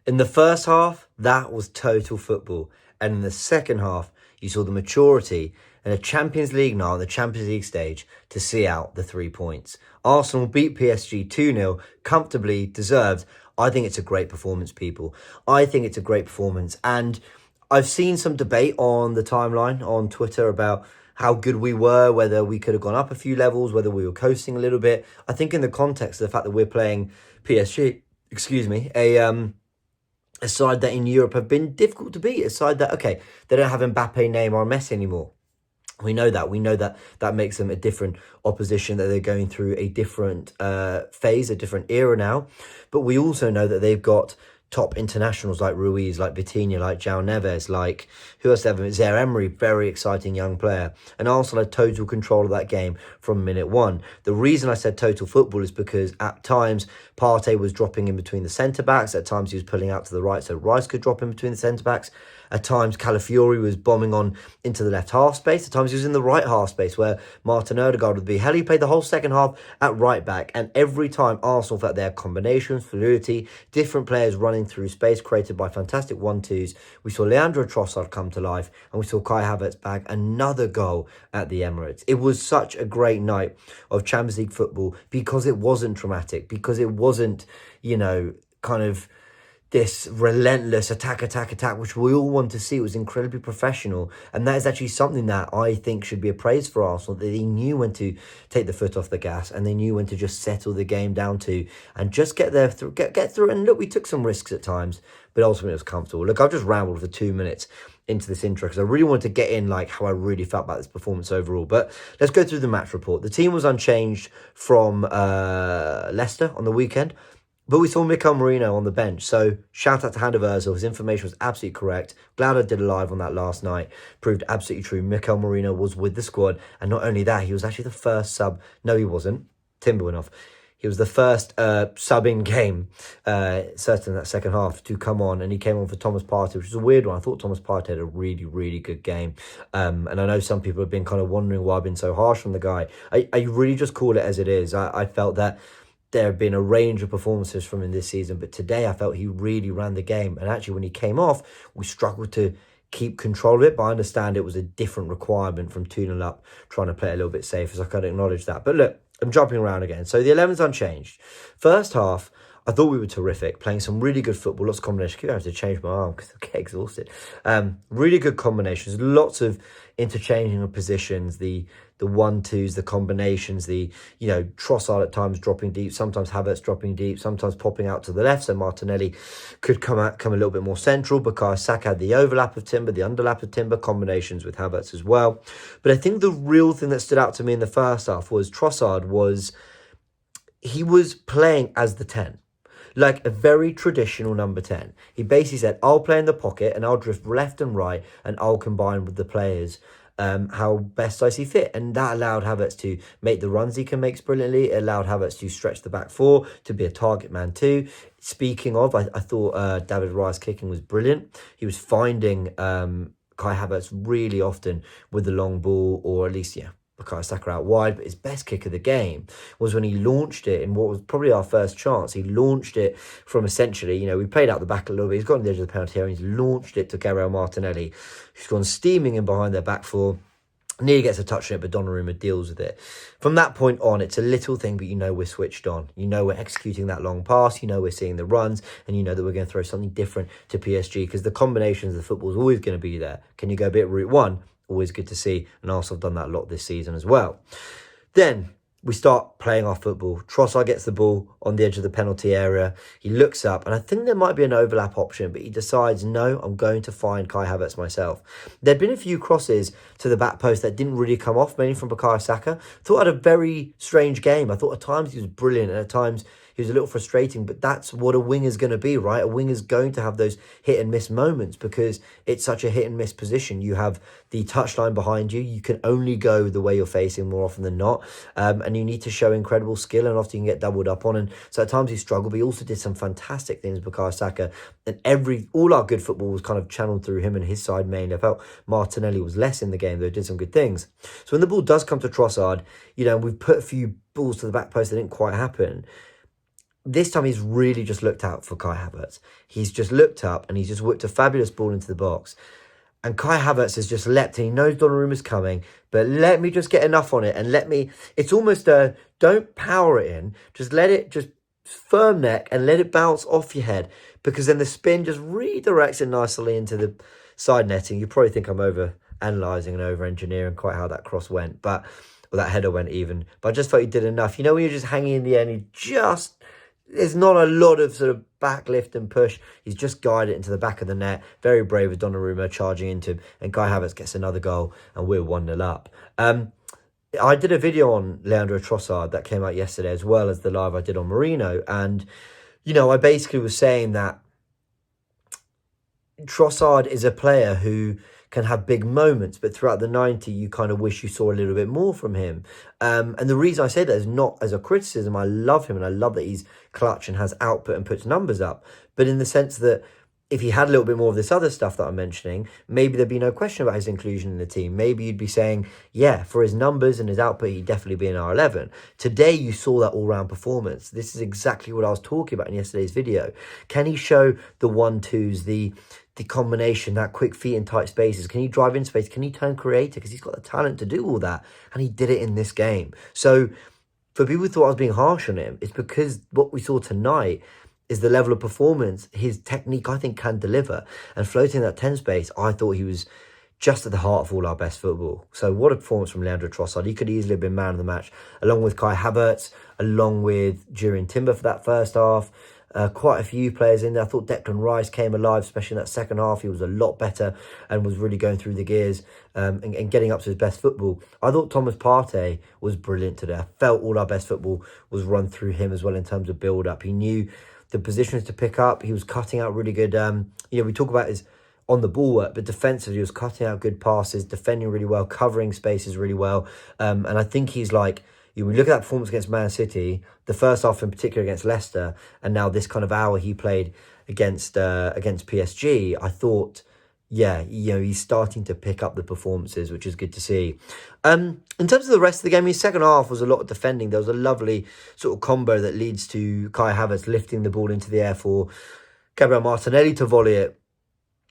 In the first half, that was total football. And in the second half, you saw the maturity and a Champions League now on the Champions League stage to see out the 3 points. Arsenal beat PSG 2-0, comfortably deserved. I think it's a great performance, people. I think it's a great performance. And I've seen some debate on the timeline on Twitter about how good we were, whether we could have gone up a few levels, whether we were coasting a little bit. I think in the context of the fact that we're playing PSG, a side that in Europe have been difficult to beat, a side that, okay, they don't have Mbappe, Neymar, or Messi anymore. We know that. We know that that makes them a different opposition, that they're going through a different phase, a different era now. But we also know that they've got top internationals like Ruiz, like Vitinha, like João Neves, like who else ever? Zaire Emery, very exciting young player. And Arsenal had total control of that game from minute one. The reason I said total football is because at times Partey was dropping in between the centre-backs. At times he was pulling out to the right so Rice could drop in between the centre-backs. At times, Calafiori was bombing on into the left half space. At times, he was in the right half space where Martin Odegaard would be. Hell, he played the whole second half at right back. And every time, Arsenal felt their combinations, fluidity, different players running through space created by fantastic 1-2s. We saw Leandro Trossard come to life and we saw Kai Havertz bag another goal at the Emirates. It was such a great night of Champions League football because it wasn't dramatic, because it wasn't, kind of this relentless attack, which we all want to see. It was incredibly professional. And that is actually something that I think should be a praise for Arsenal, that they knew when to take the foot off the gas and they knew when to just settle the game down to and just get there, get through. And look, we took some risks at times, but ultimately it was comfortable. Look, I've just rambled for 2 minutes into this intro because I really wanted to get in like how I really felt about this performance overall. But let's go through the match report. The team was unchanged from Leicester on the weekend. But we saw Merino on the bench. So shout out to Hander Ozil. His information was absolutely correct. Glad I did a live on that last night. Proved absolutely true. Merino was with the squad. And not only that, he was actually the first sub. No, he wasn't. Timber went off. He was the first sub in game, certainly in that second half, to come on. And he came on for Thomas Partey, which is a weird one. I thought Thomas Partey had a really, really good game. And I know some people have been kind of wondering why I've been so harsh on the guy. I really just call it as it is. I felt that there have been a range of performances from him this season, but today I felt he really ran the game. And actually, when he came off, we struggled to keep control of it, but I understand it was a different requirement from 2-0 up, trying to play a little bit safer, so I can acknowledge that. But look, I'm jumping around again. So the 11's unchanged. First half, I thought we were terrific, playing some really good football, lots of combinations. I have to change my arm because I get exhausted. Really good combinations, lots of interchanging of positions, the 1-2s, the combinations, Trossard at times dropping deep, sometimes Havertz dropping deep, sometimes popping out to the left, so Martinelli could come a little bit more central. Bukayo Saka had the overlap of Timber, the underlap of Timber, combinations with Havertz as well. But I think the real thing that stood out to me in the first half was Trossard he was playing as the 10. Like a very traditional number 10. He basically said, I'll play in the pocket and I'll drift left and right and I'll combine with the players how best I see fit. And that allowed Havertz to make the runs he can make brilliantly. It allowed Havertz to stretch the back four, to be a target man too. Speaking of, I thought David Raya's kicking was brilliant. He was finding Kai Havertz really often with the long ball, or at least, Bukayo Saka out wide, but his best kick of the game was when he launched it in what was probably our first chance. He launched it from essentially, we played out the back a little bit. He's got on the edge of the penalty area and he's launched it to Gabriel Martinelli, who's gone steaming in behind their back four. Nearly gets a touch on it, but Donnarumma deals with it. From that point on, it's a little thing, but we're switched on. We're executing that long pass. We're seeing the runs, and that we're going to throw something different to PSG because the combinations of the football is always going to be there. Can you go a bit route one? Always good to see, and Arsenal have done that a lot this season as well. Then we start playing our football. Trossard gets the ball on the edge of the penalty area. He looks up, and I think there might be an overlap option, but he decides, no, I'm going to find Kai Havertz myself. There'd been a few crosses to the back post that didn't really come off, mainly from Bukayo Saka. Thought I had a very strange game. I thought at times he was brilliant, and at times he was a little frustrating, but that's what a wing is going to be, right? A wing is going to have those hit and miss moments because it's such a hit and miss position. You have the touchline behind you. You can only go the way you're facing more often than not. And you need to show incredible skill, and often you can get doubled up on. And so at times he struggled, but he also did some fantastic things, Bukayo Saka. And all our good football was kind of channeled through him and his side mainly. I felt Martinelli was less in the game, though he did some good things. So when the ball does come to Trossard, we've put a few balls to the back post that didn't quite happen. this time he's really just looked out for Kai Havertz. He's just looked up and he's just whipped a fabulous ball into the box. And Kai Havertz has just leapt in. He knows Donnarumma's coming, but let me just get enough on it and it's almost don't power it in. Just let it just firm neck and let it bounce off your head, because then the spin just redirects it nicely into the side netting. You probably think I'm over analysing and over engineering quite how that cross went, or that header went even. But I just thought he did enough. You know, when you're just hanging in the end, there's not a lot of sort of backlift and push. He's just guided it into the back of the net. Very brave with Donnarumma charging into him. And Kai Havertz gets another goal and we're 1-0 up. I did a video on Leandro Trossard that came out yesterday, as well as the live I did on Merino. And, you know, I basically was saying that Trossard is a player who can have big moments, but throughout the 90, you kind of wish you saw a little bit more from him. And the reason I say that is not as a criticism. I love him and I love that he's clutch and has output and puts numbers up. But in the sense that if he had a little bit more of this other stuff that I'm mentioning, maybe there'd be no question about his inclusion in the team. Maybe you'd be saying, yeah, for his numbers and his output, he'd definitely be in our 11. Today, you saw that all-round performance. This is exactly what I was talking about in yesterday's video. Can he show the 1-2s, the combination, that quick feet in tight spaces? Can he drive in space? Can he turn creative? Because he's got the talent to do all that. And he did it in this game. So for people who thought I was being harsh on him, it's because what we saw tonight is the level of performance. His technique, I think, can deliver. And floating that 10 space, I thought he was just at the heart of all our best football. So what a performance from Leandro Trossard. He could easily have been man of the match, along with Kai Havertz, along with Jurrien Timber for that first half. Quite a few players in there. I thought Declan Rice came alive, especially in that second half. He was a lot better and was really going through the gears and getting up to his best football. I thought Thomas Partey was brilliant today. I felt all our best football was run through him as well in terms of build-up. He knew the positions to pick up. He was cutting out really good. We talk about his on the ball work, but defensively, he was cutting out good passes, defending really well, covering spaces really well. And I think he's like, we look at that performance against Man City, the first half in particular against Leicester, and now this kind of hour he played against PSG. I thought, he's starting to pick up the performances, which is good to see. In terms of the rest of the game, his second half was a lot of defending. There was a lovely sort of combo that leads to Kai Havertz lifting the ball into the air for Gabriel Martinelli to volley it.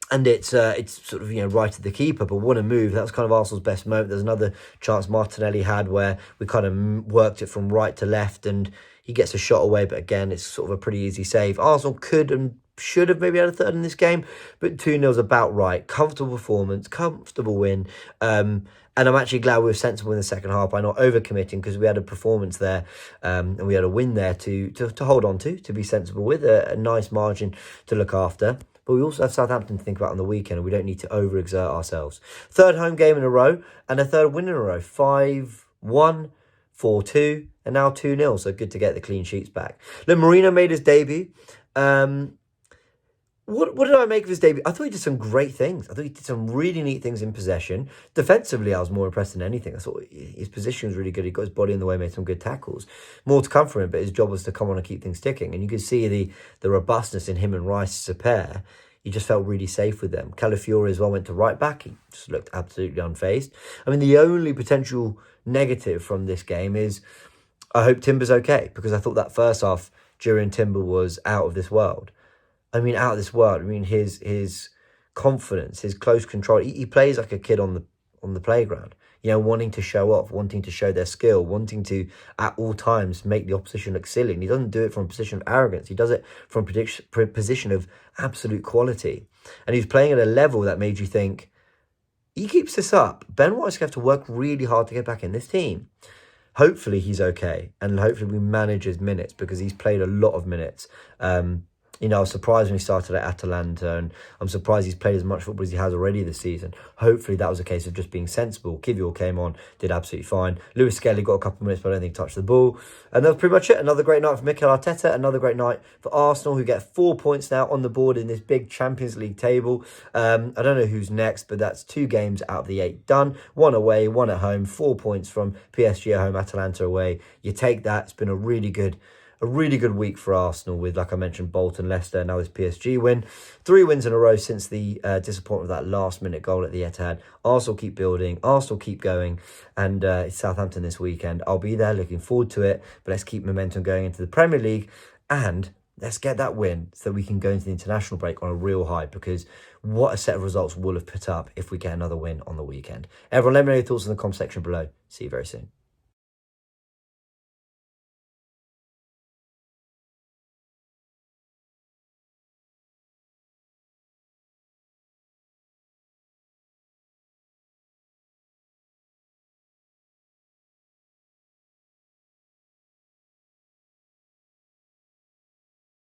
And it's sort of, right at the keeper, but what a move. That was kind of Arsenal's best moment. There's another chance Martinelli had where we kind of worked it from right to left and he gets a shot away, but again, it's sort of a pretty easy save. Arsenal could and should have maybe had a third in this game, but 2-0's about right. Comfortable performance, comfortable win. And I'm actually glad we were sensible in the second half by not overcommitting, because we had a performance there and we had a win there to hold on to be sensible with, a nice margin to look after. But we also have Southampton to think about on the weekend, and we don't need to overexert ourselves. Third home game in a row, and a third win in a row. 5-1, 4-2, and now 2-0. So good to get the clean sheets back. Look, Merino made his debut. What did I make of his debut? I thought he did some great things. I thought he did some really neat things in possession. Defensively, I was more impressed than anything. I thought his position was really good. He got his body in the way, made some good tackles. More to come from him, but his job was to come on and keep things ticking. And you could see the robustness in him and Rice as a pair. He just felt really safe with them. Calafiori as well went to right back. He just looked absolutely unfazed. I mean, the only potential negative from this game is I hope Timber's okay, because I thought that first half, Jurrien Timber was out of this world. I mean, out of this world. I mean, his confidence, his close control. He plays like a kid on the playground. Wanting to show off, wanting to show their skill, wanting to at all times make the opposition look silly. And he doesn't do it from a position of arrogance. He does it from a position of absolute quality. And he's playing at a level that made you think, he keeps this up, Ben White's going to have to work really hard to get back in this team. Hopefully he's okay, and hopefully we manage his minutes, because he's played a lot of minutes. I was surprised when he started at Atalanta, and I'm surprised he's played as much football as he has already this season. Hopefully that was a case of just being sensible. Kivior came on, did absolutely fine. Lewis Skelly got a couple of minutes, but I don't think he touched the ball. And that was pretty much it. Another great night for Mikel Arteta, another great night for Arsenal, who get 4 points now on the board in this big Champions League table. I don't know who's next, but that's 2 games out of the 8 done. 1 away, 1 at home, 4 points from PSG at home, Atalanta away. You take that. It's been a really good week for Arsenal with, like I mentioned, Bolton, Leicester, now this PSG win. 3 wins in a row since the disappointment of that last-minute goal at the Etihad. Arsenal keep building, Arsenal keep going, and it's Southampton this weekend. I'll be there, looking forward to it, but let's keep momentum going into the Premier League And let's get that win so that we can go into the international break on a real high, because what a set of results we'll have put up if we get another win on the weekend. Everyone, let me know your thoughts in the comment section below. See you very soon.